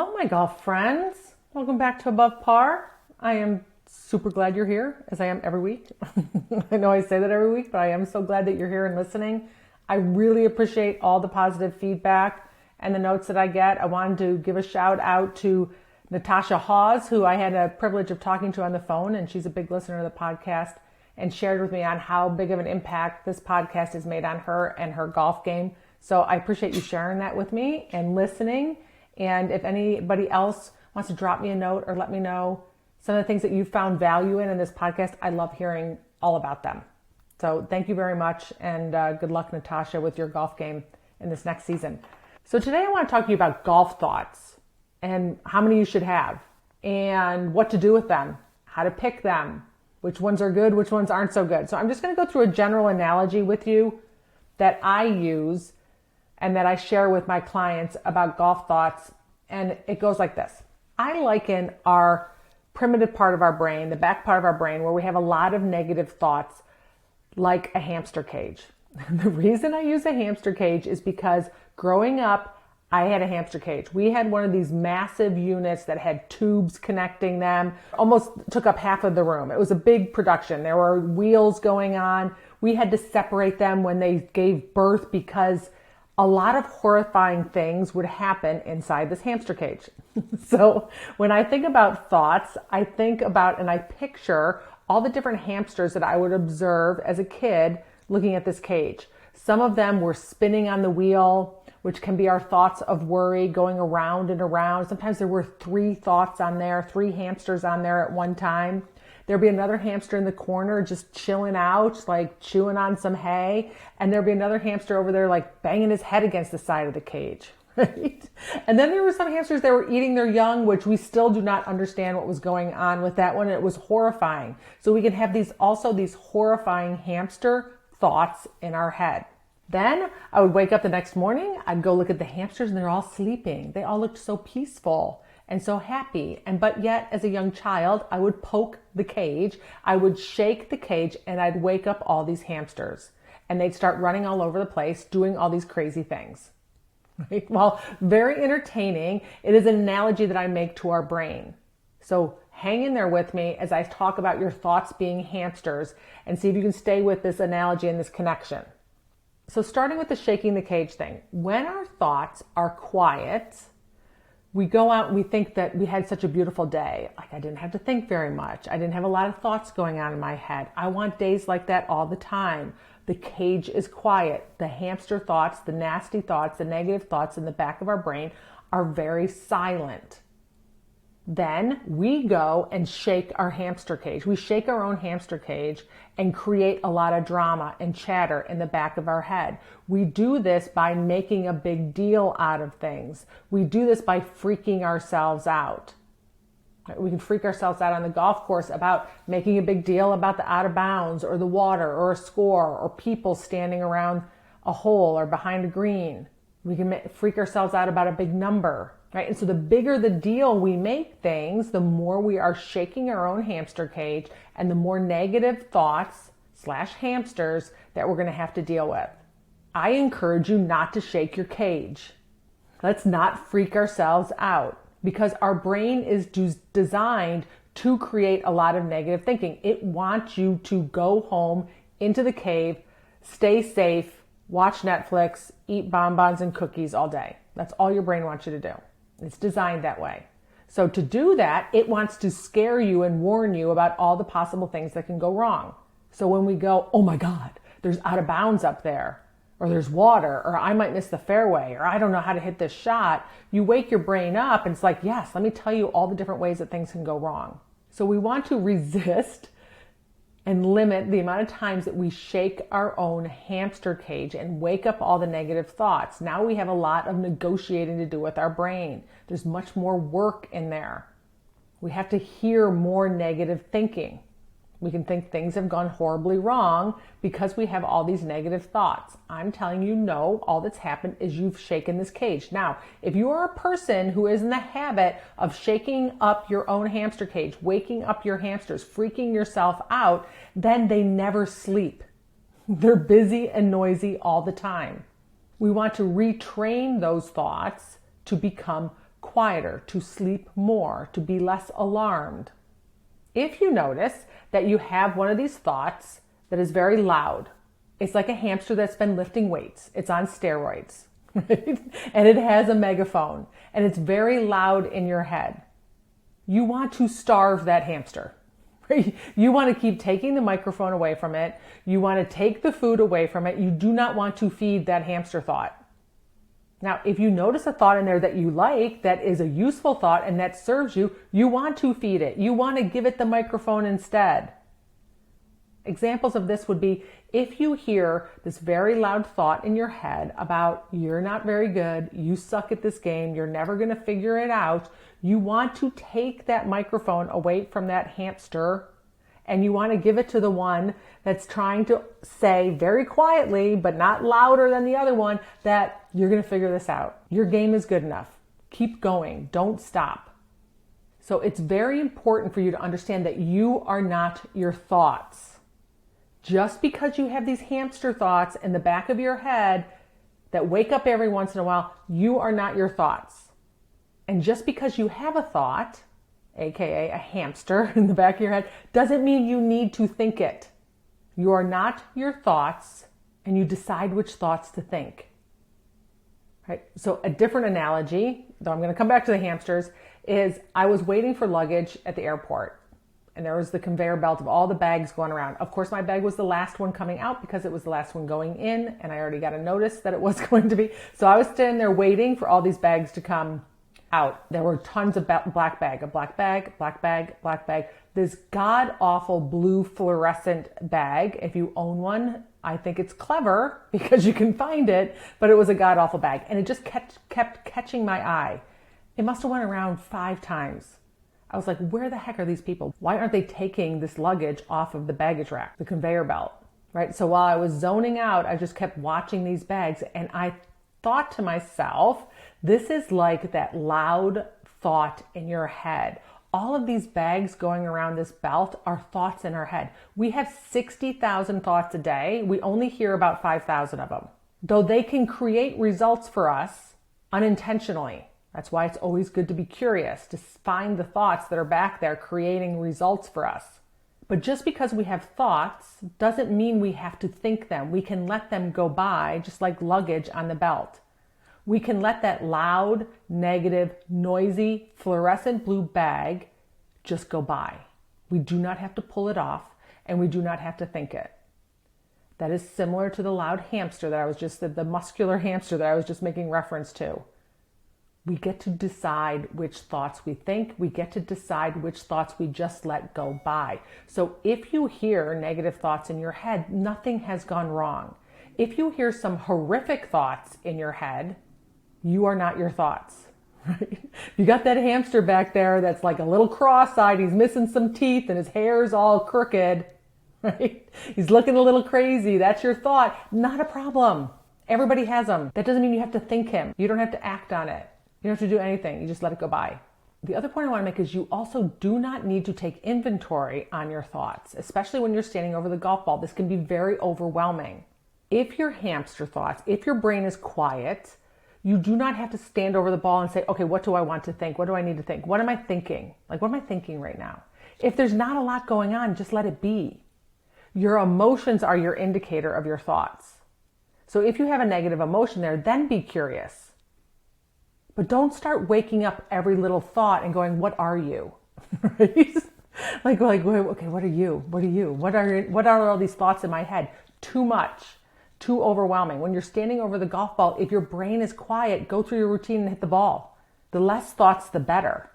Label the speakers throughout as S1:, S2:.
S1: Hello, my golf friends. Welcome back to Above Par. I am super glad you're here, as I am every week. I know I say that every week, but I am so glad that you're here and listening. I really appreciate all the positive feedback and the notes that I get. I wanted to give a shout out to Natasha Hawes, who I had a privilege of talking to on the phone, and she's a big listener to the podcast, and shared with me on how big of an impact this podcast has made on her and her golf game. So I appreciate you sharing that with me and listening. And if anybody else wants to drop me a note or let me know some of the things that you found value in this podcast, I love hearing all about them. So thank you very much, and good luck, Natasha, with your golf game in this next season. So today I want to talk to you about golf thoughts and how many you should have and what to do with them, how to pick them, which ones are good, which ones aren't so good. So I'm just going to go through a general analogy with you that I use and that I share with my clients about golf thoughts. And it goes like this. I liken our primitive part of our brain, the back part of our brain, where we have a lot of negative thoughts, like a hamster cage. The reason I use a hamster cage is because growing up, I had a hamster cage. We had one of these massive units that had tubes connecting them, almost took up half of the room. It was a big production. There were wheels going on. We had to separate them when they gave birth because a lot of horrifying things would happen inside this hamster cage. So when I think about thoughts, I think about and I picture all the different hamsters that I would observe as a kid looking at this cage. Some of them were spinning on the wheel, which can be our thoughts of worry going around and around. Sometimes there were 3 thoughts on there, 3 hamsters on there at one time. There'd be another hamster in the corner just chilling out, like chewing on some hay. And there'd be another hamster over there like banging his head against the side of the cage, right? And then there were some hamsters that were eating their young, which we still do not understand what was going on with that one. And it was horrifying. So we can have these horrifying hamster thoughts in our head. Then I would wake up the next morning, I'd go look at the hamsters and they're all sleeping. They all looked so peaceful and so happy. But yet as a young child, I would poke the cage, I would shake the cage, and I'd wake up all these hamsters and they'd start running all over the place, doing all these crazy things. Right? Well, very entertaining. It is an analogy that I make to our brain. So hang in there with me as I talk about your thoughts being hamsters and see if you can stay with this analogy and this connection. So starting with the shaking the cage thing, when our thoughts are quiet, we go out and we think that we had such a beautiful day. Like I didn't have to think very much. I didn't have a lot of thoughts going on in my head. I want days like that all the time. The cage is quiet. The hamster thoughts, the nasty thoughts, the negative thoughts in the back of our brain are very silent. Then we go and shake our hamster cage. We shake our own hamster cage and create a lot of drama and chatter in the back of our head. We do this by making a big deal out of things. We do this by freaking ourselves out. We can freak ourselves out on the golf course about making a big deal about the out of bounds or the water or a score or people standing around a hole or behind a green. We can freak ourselves out about a big number. Right? And so the bigger the deal we make things, the more we are shaking our own hamster cage and the more negative thoughts / hamsters that we're going to have to deal with. I encourage you not to shake your cage. Let's not freak ourselves out because our brain is designed to create a lot of negative thinking. It wants you to go home into the cave, stay safe, watch Netflix, eat bonbons and cookies all day. That's all your brain wants you to do. It's designed that way. So to do that, it wants to scare you and warn you about all the possible things that can go wrong. So when we go, oh my God, there's out of bounds up there, or there's water, or I might miss the fairway, or I don't know how to hit this shot, you wake your brain up and it's like, yes, let me tell you all the different ways that things can go wrong. So we want to resist and limit the amount of times that we shake our own hamster cage and wake up all the negative thoughts. Now we have a lot of negotiating to do with our brain. There's much more work in there. We have to hear more negative thinking. We can think things have gone horribly wrong because we have all these negative thoughts. I'm telling you, no, all that's happened is you've shaken this cage. Now, if you are a person who is in the habit of shaking up your own hamster cage, waking up your hamsters, freaking yourself out, then they never sleep. They're busy and noisy all the time. We want to retrain those thoughts to become quieter, to sleep more, to be less alarmed. If you notice that you have one of these thoughts that is very loud, it's like a hamster that's been lifting weights. It's on steroids, right? And it has a megaphone and it's very loud in your head. You want to starve that hamster. Right? You want to keep taking the microphone away from it. You want to take the food away from it. You do not want to feed that hamster thought. Now, if you notice a thought in there that you like, that is a useful thought and that serves you, you want to feed it. You want to give it the microphone instead. Examples of this would be if you hear this very loud thought in your head about you're not very good, you suck at this game, you're never going to figure it out, you want to take that microphone away from that hamster and you want to give it to the one that's trying to say very quietly, but not louder than the other one, that you're going to figure this out. Your game is good enough. Keep going. Don't stop. So it's very important for you to understand that you are not your thoughts. Just because you have these hamster thoughts in the back of your head that wake up every once in a while, you are not your thoughts. And just because you have a thought, aka a hamster in the back of your head, doesn't mean you need to think it. You are not your thoughts, and you decide which thoughts to think. Right? So a different analogy, though I'm going to come back to the hamsters, is I was waiting for luggage at the airport. And there was the conveyor belt of all the bags going around. Of course, my bag was the last one coming out because it was the last one going in, and I already got a notice that it was going to be. So I was standing there waiting for all these bags to come out. There were tons of black bag. This god-awful blue fluorescent bag. If you own one, I think it's clever because you can find it, but it was a god-awful bag. And it just kept catching my eye. It must have went around 5 times. I was like, where the heck are these people? Why aren't they taking this luggage off of the baggage rack, the conveyor belt, right? So while I was zoning out, I just kept watching these bags and I thought to myself, this is like that loud thought in your head. All of these bags going around this belt are thoughts in our head. We have 60,000 thoughts a day. We only hear about 5,000 of them, though they can create results for us unintentionally. That's why it's always good to be curious, to find the thoughts that are back there creating results for us. But just because we have thoughts doesn't mean we have to think them. We can let them go by, just like luggage on the belt. We can let that loud, negative, noisy, fluorescent blue bag just go by. We do not have to pull it off, and we do not have to think it. That is similar to the loud hamster that I was just, the muscular hamster that I was just making reference to. We get to decide which thoughts we think. We get to decide which thoughts we just let go by. So if you hear negative thoughts in your head, nothing has gone wrong. If you hear some horrific thoughts in your head, you are not your thoughts. Right? You got that hamster back there that's like a little cross-eyed. He's missing some teeth and his hair's all crooked. Right? He's looking a little crazy. That's your thought. Not a problem. Everybody has them. That doesn't mean you have to think him. You don't have to act on it. You don't have to do anything. You just let it go by. The other point I want to make is you also do not need to take inventory on your thoughts, especially when you're standing over the golf ball. This can be very overwhelming. If your hamster thoughts, if your brain is quiet, you do not have to stand over the ball and say, okay, what do I want to think? What do I need to think? What am I thinking? Like, what am I thinking right now? If there's not a lot going on, just let it be. Your emotions are your indicator of your thoughts. So if you have a negative emotion there, then be curious. But don't start waking up every little thought and going, what are you? Right? like, okay, what are you? What are you? What are all these thoughts in my head? Too much, too overwhelming. When you're standing over the golf ball, if your brain is quiet, go through your routine and hit the ball. The less thoughts, the better.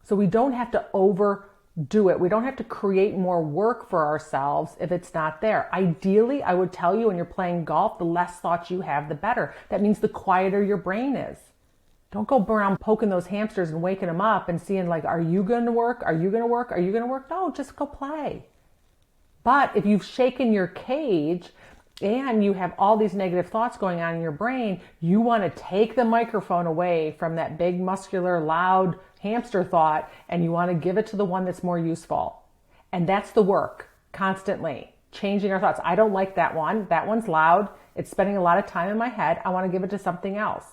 S1: So we don't have to overdo it. We don't have to create more work for ourselves if it's not there. Ideally, I would tell you when you're playing golf, the less thoughts you have, the better. That means the quieter your brain is. Don't go around poking those hamsters and waking them up and seeing like, are you going to work? Are you going to work? Are you going to work? No, just go play. But if you've shaken your cage and you have all these negative thoughts going on in your brain, you want to take the microphone away from that big, muscular, loud hamster thought, and you want to give it to the one that's more useful. And that's the work, constantly changing our thoughts. I don't like that one. That one's loud. It's spending a lot of time in my head. I want to give it to something else.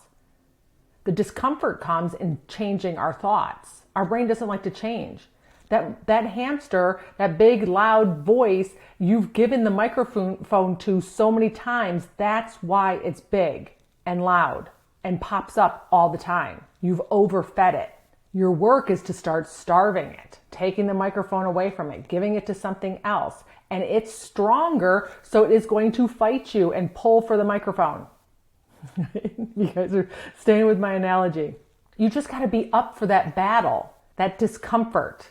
S1: The discomfort comes in changing our thoughts. Our brain doesn't like to change. That hamster, that big loud voice you've given the microphone to so many times, that's why it's big and loud and pops up all the time. You've overfed it. Your work is to start starving it, taking the microphone away from it, giving it to something else. And it's stronger, so it is going to fight you and pull for the microphone. You guys are staying with my analogy. You just got to be up for that battle, that discomfort.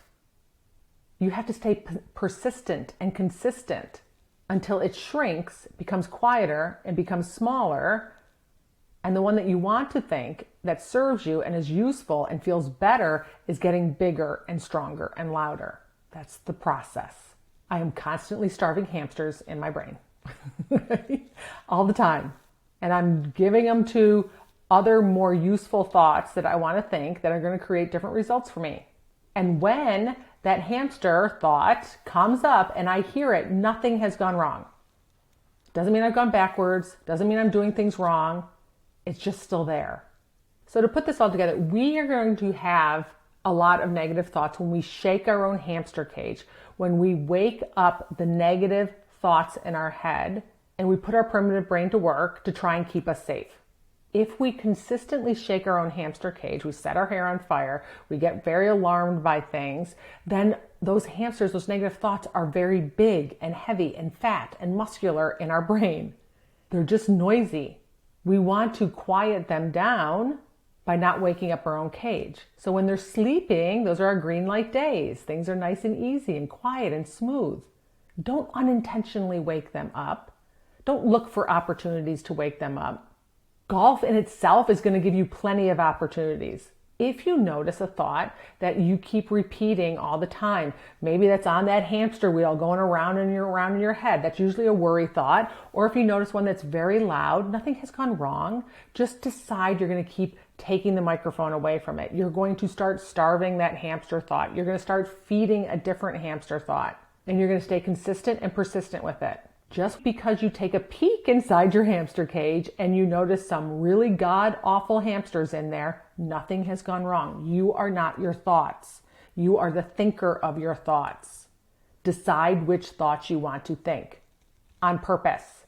S1: You have to stay persistent and consistent until it shrinks, becomes quieter, and becomes smaller. And the one that you want to think that serves you and is useful and feels better is getting bigger and stronger and louder. That's the process. I am constantly starving hamsters in my brain all the time. And I'm giving them to other more useful thoughts that I want to think that are going to create different results for me. And when that hamster thought comes up and I hear it, nothing has gone wrong. Doesn't mean I've gone backwards. Doesn't mean I'm doing things wrong. It's just still there. So to put this all together, we are going to have a lot of negative thoughts when we shake our own hamster cage, when we wake up the negative thoughts in our head and we put our primitive brain to work to try and keep us safe. If we consistently shake our own hamster cage, we set our hair on fire, we get very alarmed by things, then those hamsters, those negative thoughts are very big and heavy and fat and muscular in our brain. They're just noisy. We want to quiet them down by not waking up our own cage. So when they're sleeping, those are our green light days. Things are nice and easy and quiet and smooth. Don't unintentionally wake them up. Don't look for opportunities to wake them up. Golf in itself is going to give you plenty of opportunities. If you notice a thought that you keep repeating all the time, maybe that's on that hamster wheel going around in your head, that's usually a worry thought. Or if you notice one that's very loud, nothing has gone wrong. Just decide you're going to keep taking the microphone away from it. You're going to start starving that hamster thought. You're going to start feeding a different hamster thought. And you're going to stay consistent and persistent with it. Just because you take a peek inside your hamster cage and you notice some really god-awful hamsters in there, nothing has gone wrong. You are not your thoughts. You are the thinker of your thoughts. Decide which thoughts you want to think on purpose.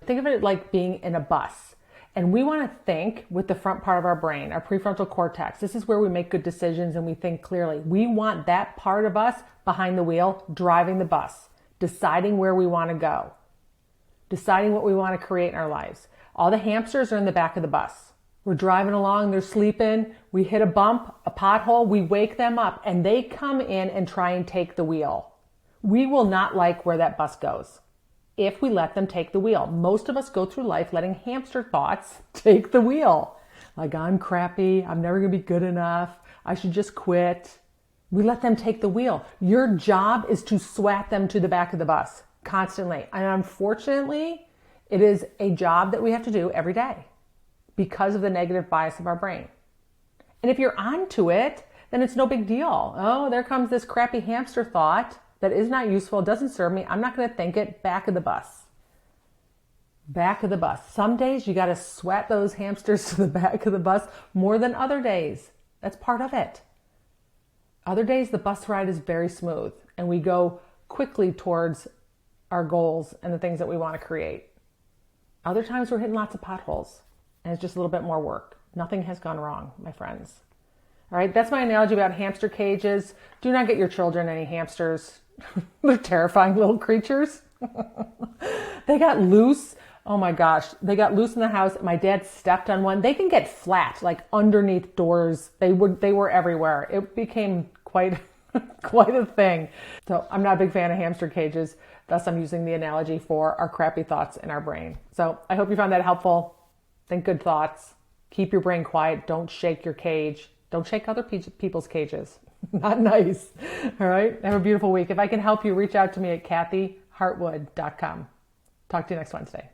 S1: Think of it like being in a bus. And we want to think with the front part of our brain, our prefrontal cortex. This is where we make good decisions and we think clearly. We want that part of us behind the wheel, driving the bus, deciding where we want to go, deciding what we want to create in our lives. All the hamsters are in the back of the bus. We're driving along, they're sleeping, we hit a bump, a pothole, we wake them up, and they come in and try and take the wheel. We will not like where that bus goes if we let them take the wheel. Most of us go through life letting hamster thoughts take the wheel. Like, I'm crappy, I'm never going to be good enough, I should just quit. We let them take the wheel. Your job is to swat them to the back of the bus constantly. And unfortunately, it is a job that we have to do every day because of the negative bias of our brain. And if you're onto it, then it's no big deal. Oh, there comes this crappy hamster thought that is not useful, doesn't serve me. I'm not going to think it. Back of the bus. Back of the bus. Some days you got to sweat those hamsters to the back of the bus more than other days. That's part of it. Other days, the bus ride is very smooth and we go quickly towards our goals and the things that we want to create. Other times we're hitting lots of potholes and it's just a little bit more work. Nothing has gone wrong, my friends. All right, that's my analogy about hamster cages. Do not get your children any hamsters. They're terrifying little creatures. They got loose. Oh my gosh, they got loose in the house. My dad stepped on one. They can get flat, like underneath doors. They were everywhere. It became quite a thing. So I'm not a big fan of hamster cages. Thus, I'm using the analogy for our crappy thoughts in our brain. So I hope you found that helpful. Think good thoughts. Keep your brain quiet. Don't shake your cage. Don't shake other people's cages. Not nice. All right. Have a beautiful week. If I can help you, reach out to me at kathyhartwood.com. Talk to you next Wednesday.